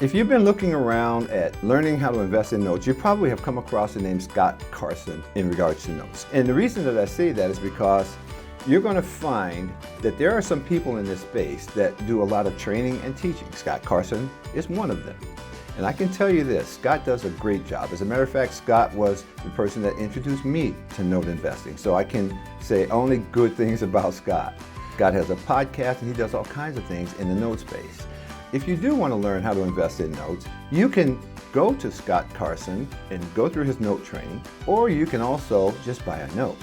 If you've been looking around at learning how to invest in notes, you probably have come across the name Scott Carson in regards to notes. And the reason that I say that is because you're going to find that there are some people in this space that do a lot of training and teaching. Scott Carson is one of them. And I can tell you this, Scott does a great job. As a matter of fact, Scott was the person that introduced me to note investing. So I can say only good things about Scott. Scott has a podcast and he does all kinds of things in the note space. If you do want to learn how to invest in notes, you can go to Scott Carson and go through his note training, or you can also just buy a note.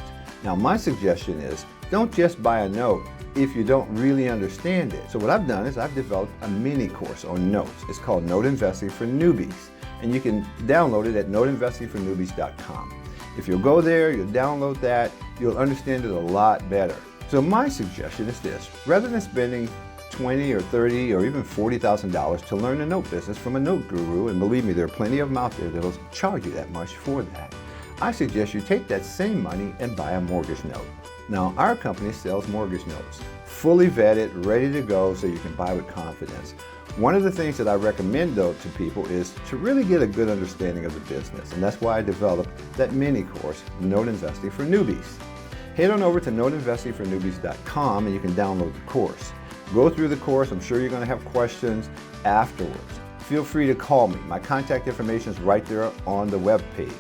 Now, my suggestion is don't just buy a note if you don't really understand it. So what I've done is I've developed a mini course on notes. It's called Note Investing for Newbies, and you can download it at noteinvestingfornewbies.com. If you'll go there, you'll download that, you'll understand it a lot better. So my suggestion is this: rather than spending $20 or $30 or even $40,000 to learn the note business from a note guru, and believe me, there are plenty of them out there that'll charge you that much for that, I suggest you take that same money and buy a mortgage note. Now, our company sells mortgage notes, fully vetted, ready to go, so you can buy with confidence. One of the things that I recommend, though, to people is to really get a good understanding of the business, and that's why I developed that mini course, Note Investing for Newbies. Head on over to noteinvestingfornewbies.com and you can download the course. Go through the course. I'm sure you're going to have questions afterwards. Feel free to call me. My contact information is right there on the web page.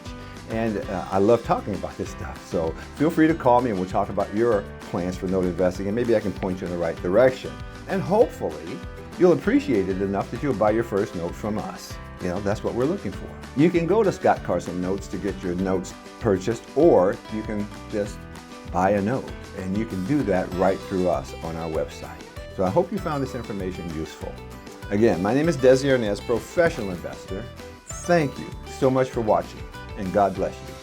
And I love talking about this stuff. So feel free to call me and we'll talk about your plans for note investing, and maybe I can point you in the right direction. And hopefully you'll appreciate it enough that you'll buy your first note from us. You know, that's what we're looking for. You can go to Scott Carson Notes to get your notes purchased, or you can just buy a note, and you can do that right through us on our website. So I hope you found this information useful. Again, my name is Desi Arnaz, professional investor. Thank you so much for watching, and God bless you.